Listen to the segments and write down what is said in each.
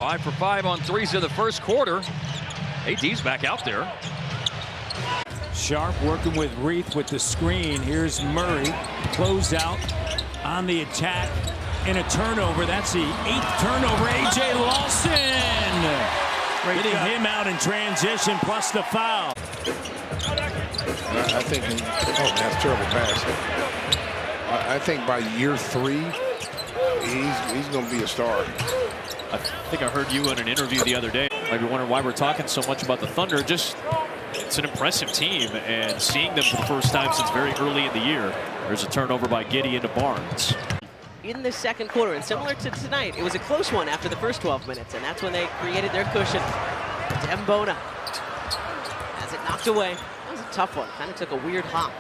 5 for 5 on threes in the first quarter. AD's back out there. Sharp working with Reith with the screen. Here's Murray. Closeout on the attack and a turnover. That's the 8th turnover. A.J. Lawson getting him out in transition plus the foul. I think, that's terrible pass. I think by year 3, he's going to be a star. I think I heard you in an interview the other day. Might be wondering why we're talking so much about the Thunder. Just, it's an impressive team, and seeing them for the first time since very early in the year. There's a turnover by Giddey into Barnes. In the second quarter, and similar to tonight, it was a close one after the first 12 minutes, and that's when they created their cushion. Dembona has it knocked away. That was a tough one. Kind of took a weird hop.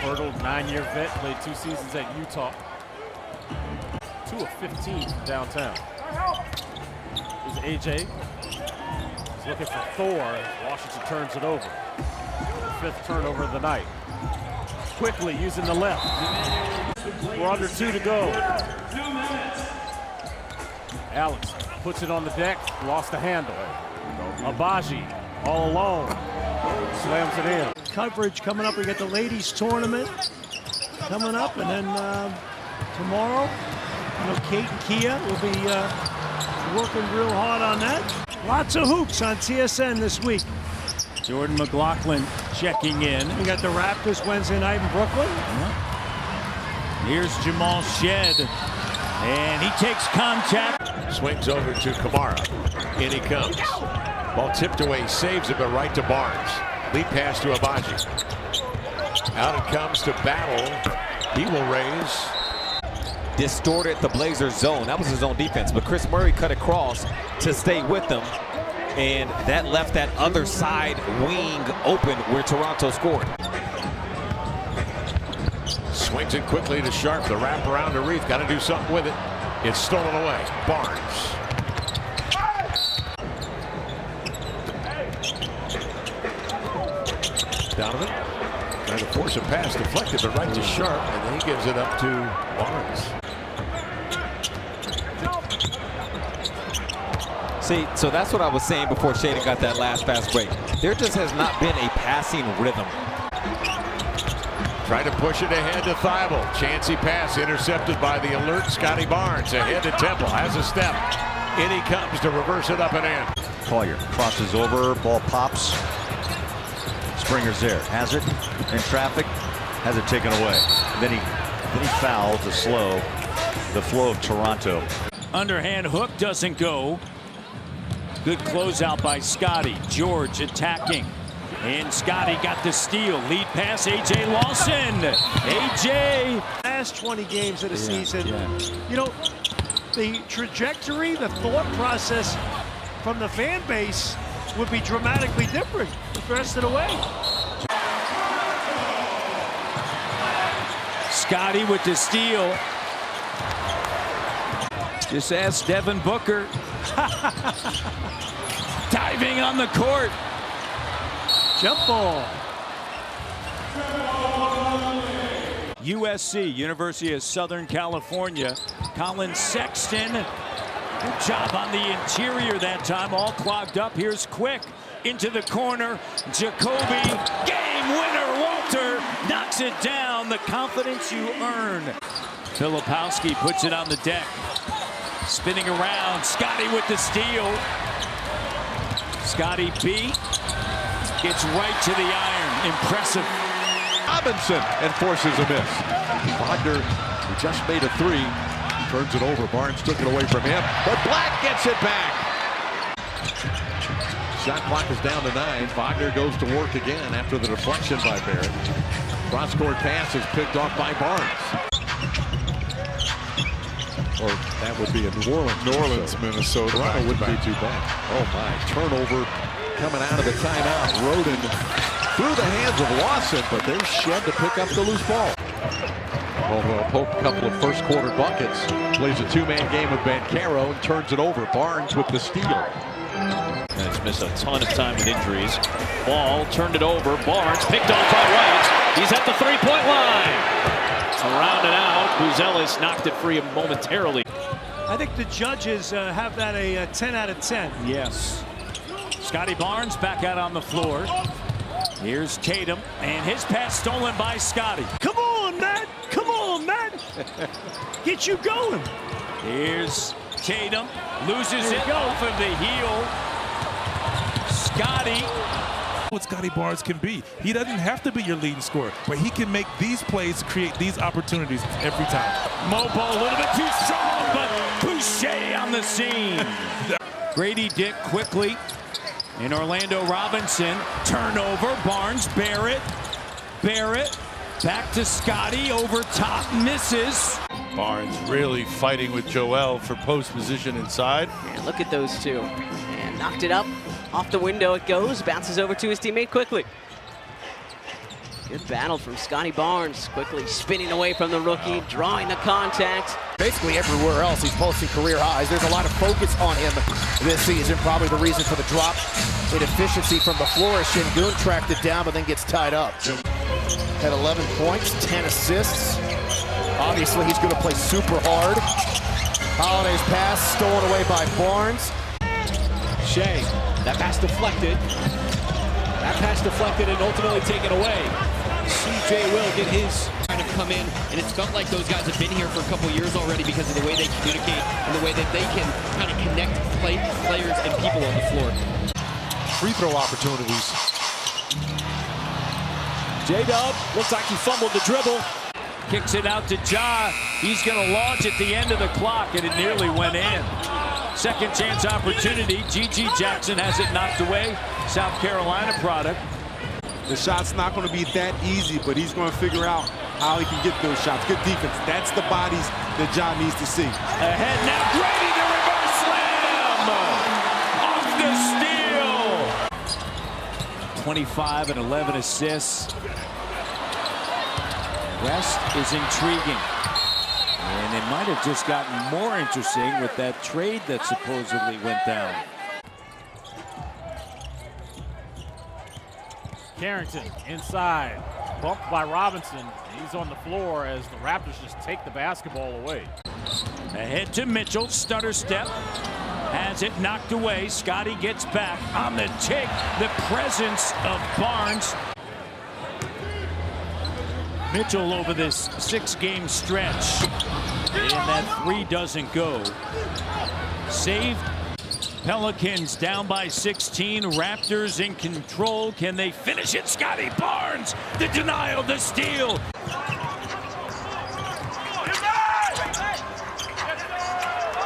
Hurdle, 9-year vet, played 2 seasons at Utah. 2 of 15 from downtown. Here's AJ. He's looking for Thor. Washington turns it over. The 5th turnover of the night. Quickly using the left. We're under 2 to go. Alex puts it on the deck, lost the handle. Abaji all alone. Slams it in. Coverage coming up. We got the ladies tournament coming up, and then tomorrow, Kate and Kia will be working real hard on that. Lots of hoops on TSN this week. Jordan McLaughlin checking in. We got the Raptors Wednesday night in Brooklyn. Here's Jamal Shed, and he takes contact. Swings over to Kamara. In he comes. Ball tipped away, saves it, but right to Barnes. Lead pass to Abaji. Out it comes to Battle. He will raise. Distorted the Blazers zone. That was his own defense, but Chris Murray cut across to stay with them, and that left that other side wing open where Toronto scored. Swings it quickly to Sharp. The wrap around to Reith. Got to do something with it. It's stolen away. Barnes. Donovan trying to force a pass, deflected, but right to Sharp, and then he gives it up to Barnes. See, so that's what I was saying before Shaden got that last fast break. There just has not been a passing rhythm. Try to push it ahead to Thibault. Chancy pass intercepted by the alert Scottie Barnes. Ahead to Temple, has a step. In he comes to reverse it up and in. Collier crosses over, ball pops. Springer's there, has it in traffic, has it taken away. Then he fouled to slow the flow of Toronto. Underhand hook doesn't go. Good closeout by Scottie. George attacking. And Scottie got the steal. Lead pass, A.J. Lawson. A.J. Last 20 games of the season, you know, the trajectory, the thought process from the fan base would be dramatically different the rest of the way. Scottie with the steal. Just ask Devin Booker. Diving on the court. Jump ball. USC, University of Southern California. Colin Sexton. Good job on the interior that time. All clogged up. Here's Quick into the corner. Jacoby. Game winner. Walter knocks it down. The confidence you earn. Filipowski puts it on the deck. Spinning around. Scottie with the steal. Scottie B. Gets right to the iron. Impressive. Robinson and forces a miss. Wagner, who just made a 3, turns it over. Barnes took it away from him, but Black gets it back. Shot clock is down to 9. Wagner goes to work again after the deflection by Barrett. Cross-court pass is picked off by Barnes. Or that would be a New Orleans, Minnesota. Toronto wouldn't be too bad. Oh my, turnover coming out of the timeout. Roden through the hands of Lawson, but there's Shed to pick up the loose ball. Pope, a couple of first quarter buckets. Plays a 2-man game with Banchero and turns it over. Barnes with the steal. And it's missed a ton of time with injuries. Ball turned it over. Barnes picked off by White. He's at the 3-point line. To round it out, Buzelis knocked it free momentarily. I think the judges have that a 10 out of 10. Yes. Scottie Barnes back out on the floor. Here's Tatum, and his pass stolen by Scottie. Come on, Matt! Come on, Matt! Get you going. Here's Tatum, loses it off of the heel. Scottie. What Scottie Barnes can be. He doesn't have to be your leading scorer, but he can make these plays, create these opportunities every time. Mobile a little bit too strong, but Boucher on the scene. Grady Dick quickly. And Orlando Robinson, turnover, Barnes, Barrett, back to Scottie, over top, misses. Barnes really fighting with Joel for post position inside. And look at those two. And knocked it up, off the window it goes, bounces over to his teammate quickly. Good battle from Scottie Barnes, quickly spinning away from the rookie, drawing the contact. Basically everywhere else, he's posting career highs. There's a lot of focus on him this season. Probably the reason for the drop in efficiency from the floor. Şengün tracked it down, but then gets tied up. Had 11 points, 10 assists. Obviously, he's going to play super hard. Holiday's pass stolen away by Barnes. Shea, that pass deflected. That pass deflected and ultimately taken away. CJ will get his kind of come in, and it's felt like those guys have been here for a couple years already because of the way they communicate and the way that they can kind of connect players and people on the floor. Free throw opportunities. J-Dub looks like he fumbled the dribble. Kicks it out to Ja. He's going to launch at the end of the clock, and it nearly went in. Second chance opportunity. G.G. Jackson has it knocked away. South Carolina product. The shot's not going to be that easy, but he's going to figure out how he can get those shots. Good defense. That's the bodies that Ja needs to see. Ahead now, Grady, the reverse slam! Off the steal! 25 and 11 assists. West is intriguing. And it might have just gotten more interesting with that trade that supposedly went down. Carrington inside, bumped by Robinson. He's on the floor as the Raptors just take the basketball away. Ahead to Mitchell, stutter step, has it knocked away. Scottie gets back on the take. The presence of Barnes. Mitchell over this 6-game stretch, and that three doesn't go. Saved. Pelicans down by 16. Raptors in control. Can they finish it? Scottie Barnes, the denial, the steal.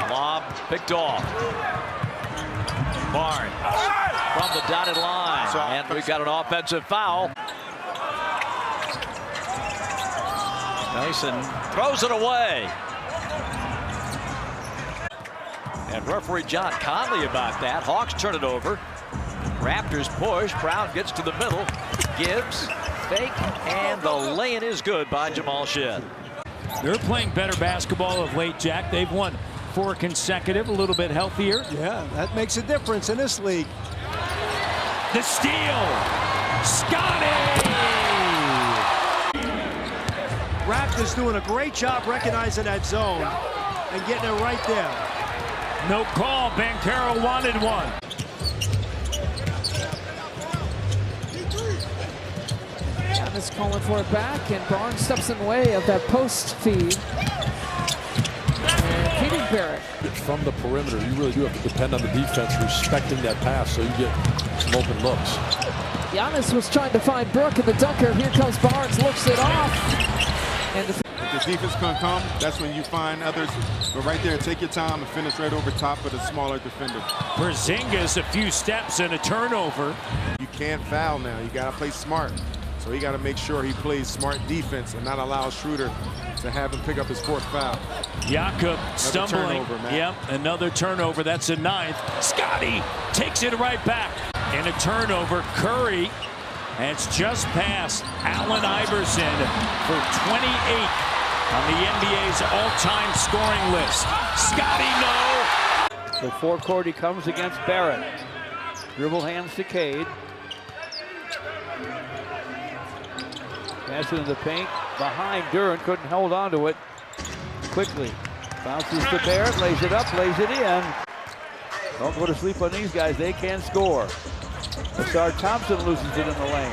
Lob picked off. Barnes from the dotted line. And we've got an offensive foul. Mason throws it away. And referee John Conley about that. Hawks turn it over. Raptors push. Brown gets to the middle. Gibbs, fake, and the lay-in is good by Jamal Shead. They're playing better basketball of late, Jack. They've won 4 consecutive, a little bit healthier. Yeah, that makes a difference in this league. The steal. Scottie! Raptors doing a great job recognizing that zone and getting it right there. No call. Banchero wanted one. Giannis calling for it back, and Barnes steps in the way of that post feed. And feeding Barrett. From the perimeter, you really do have to depend on the defense respecting that pass so you get some open looks. Giannis was trying to find Brook in the dunker. Here comes Barnes, looks it off. And if the defense can come, that's when you find others. But right there, take your time and finish right over top of the smaller defender. Porzingis, a few steps and a turnover. You can't foul now. You got to play smart. So he got to make sure he plays smart defense and not allow Schroeder to have him pick up his 4th foul. Jakob stumbling. Yep, another turnover. That's a 9th. Scottie takes it right back. And a turnover. Curry has just passed Allen Iverson for 28 on the NBA's all-time scoring list. Scottie, no! The forecourt he comes against Barrett. Dribble hands to Cade. Pass it in the paint. behind Duran, couldn't hold on to it quickly. Bounces to Barrett, lays it up, lays it in. Don't go to sleep on these guys, they can score. Bashard Thompson loses it in the lane.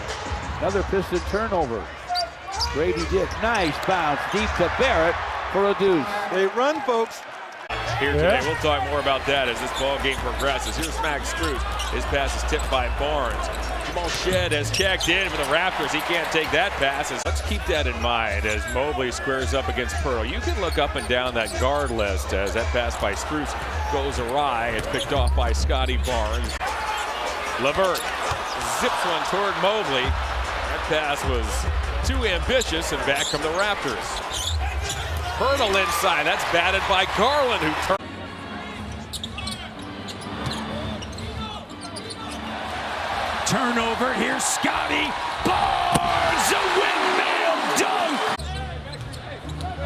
Another Piston turnover. Grady Dick, nice bounce deep to Barrett for a deuce. They run, folks. Here today, we'll talk more about that as this ball game progresses. Here's Max Strus. His pass is tipped by Barnes. Jamal Shead has checked in for the Raptors. He can't take that pass. Let's keep that in mind as Mobley squares up against Pearl. You can look up and down that guard list as that pass by Strus goes awry. It's picked off by Scottie Barnes. LeVert zips one toward Mobley. That pass was too ambitious, and back come the Raptors. Hurdle inside. That's batted by Garland, who turned. Turnover. Here's Scottie Barnes, a windmill dunk.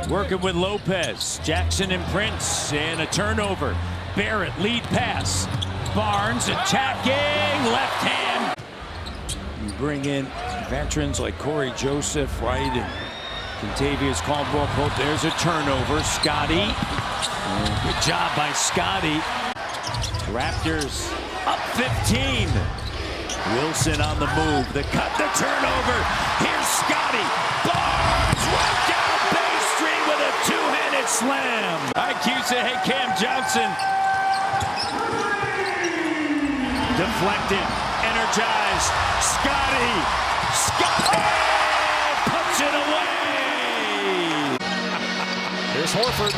Working with Lopez, Jackson and Prince, and a turnover. Barrett lead pass. Barnes attacking, left hand. You bring in veterans like Corey Joseph, right, and Contavious Caldwell Pope. There's a turnover. Scottie. Good job by Scottie. Raptors up 15. Wilson on the move. The cut, the turnover. Here's Scottie Barnes right down Bay Street with a two-handed slam. IQ said, hey, Cam Johnson. Deflected. Energized. Scottie puts it away. Here's Horford.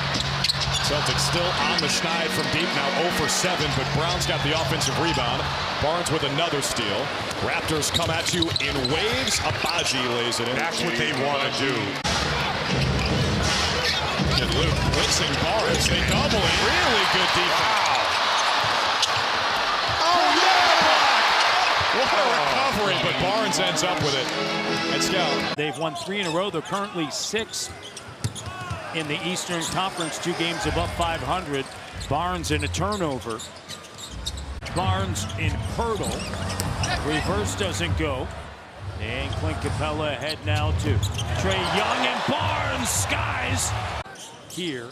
Celtics still on the schneid from deep, now 0 for 7, but Brown's got the offensive rebound. Barnes with another steal. Raptors come at you in waves. Abaji lays it in. That's what they want to do. And Luke blitzing Barnes. They double it. Really good defense. Wow. Oh, yeah! What a recovery, but Barnes ends up with it. And Scout. They've won 3 in a row. They're currently 6 in the Eastern Conference, 2 games above 500. Barnes in a turnover. Barnes in hurdle. Reverse doesn't go. And Clint Capella ahead now to Trae Young, and Barnes skies here,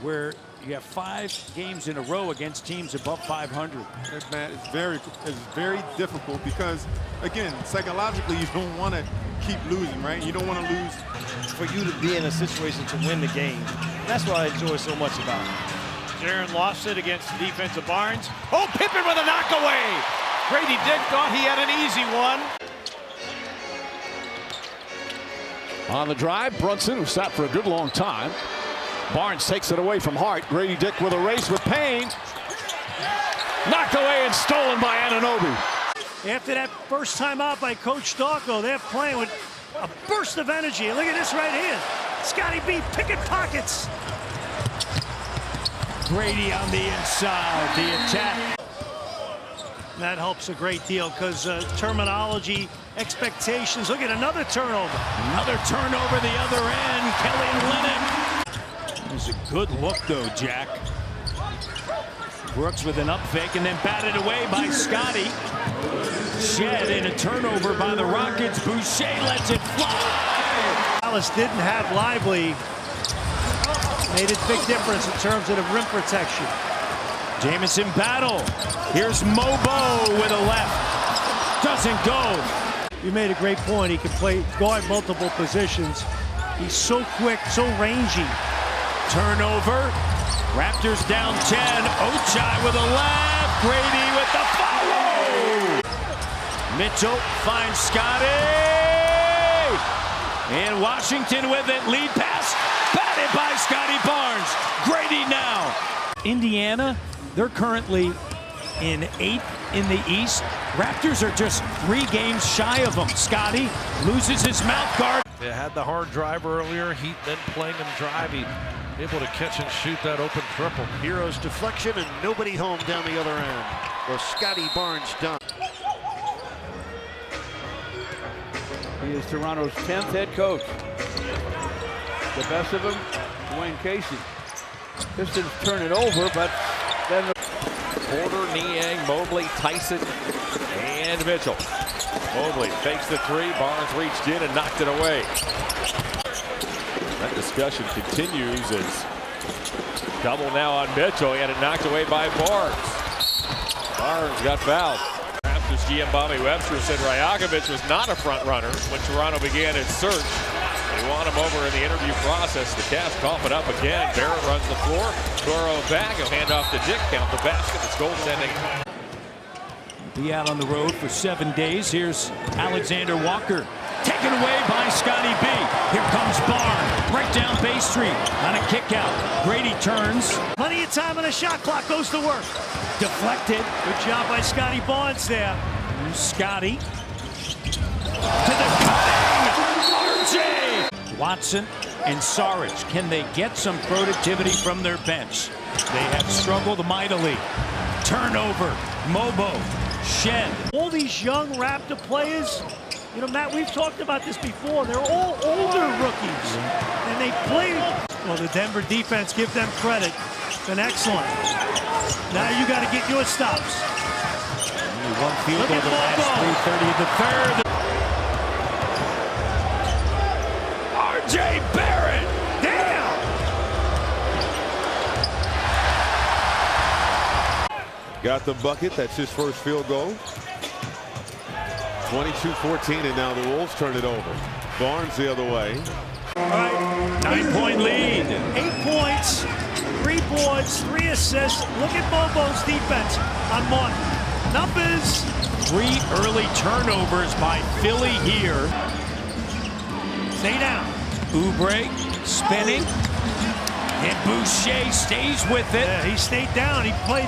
where you have 5 games in a row against teams above 500. Matt, it's very difficult because, again, psychologically you don't want to keep losing, right? You don't want to lose. For you to be in a situation to win the game. That's what I enjoy so much about it. Jaron lost it against the defense of Barnes. Oh, Pippen with a knockaway. Grady Dick thought he had an easy one. On the drive, Brunson, who sat for a good long time. Barnes takes it away from Hart. Grady Dick with a race with Payne. Knocked away and stolen by Anunoby. After that first time out by Coach Darko, they're playing with a burst of energy. Look at this right here. Scottie B picking pockets. Grady on the inside, the attack. That helps a great deal because terminology, expectations. Look at another turnover. Another turnover the other end. Kelly Olynyk. It was a good look though, Jack. Brooks with an up fake and then batted away by Scottie. Shed in a turnover by the Rockets. Boucher lets it fly. Dallas didn't have Lively. Made a big difference in terms of the rim protection. Jamison battle. Here's Mobo with a left. Doesn't go. You made a great point. He can guard multiple positions. He's so quick, so rangy. Turnover. Raptors down 10. Ochai with a left. Grady with the follow. Mitchell finds Scottie. And Washington with it. Lead pass. Batted by Scottie Barnes. Grady now. Indiana, they're currently in 8th in the East. Raptors are just 3 games shy of them. Scottie loses his mouth guard. They had the hard drive earlier. Heat then playing him drive. He able to catch and shoot that open triple. Hero's deflection and nobody home down the other end. Well, Scottie Barnes done. He is Toronto's 10th head coach. The best of them, Dwayne Casey. Pistons turn it over, but then Porter, Niang, Mobley, Tyson, and Mitchell. Mobley fakes the 3. Barnes reached in and knocked it away. discussion continues as double now on Mitchell. He had it knocked away by Barnes. Barnes got fouled. Raptors GM Bobby Webster said Rajakovic was not a front runner when Toronto began its search. They want him over in the interview process. The Cavs cough it up again. Barrett runs the floor. Toro back. He'll hand off to Dick. Count the basket. It's goaltending. Be out on the road for 7 days. Here's Alexander Walker. Taken away by Scottie B. Here comes Barnes. Right down Bay Street on a kick out. Grady turns. Plenty of time on the shot clock. Goes to work. Deflected. Good job by Scottie Barnes there. Here's Scottie. To the cutting. RJ. Watson and Saric. Can they get some productivity from their bench? They have struggled mightily. Turnover. Mobo. Shed. All these young Raptor players, you know, Matt, we've talked about this before. They're all older rookies, and they play. Well, the Denver defense, give them credit. Been excellent. Now you got to get your stops. Only one field goal the last 3:30 of the third. RJ Barrett down. Got the bucket. That's his first field goal. 22-14, and now the Wolves turn it over. Barnes the other way. All right. 9-point lead. 8 points, 3 boards, 3 assists. Look at Bobo's defense on Martin. Numbers. 3 early turnovers by Philly here. Stay down. Oubre spinning. And Boucher stays with it. Yeah, he stayed down. He played.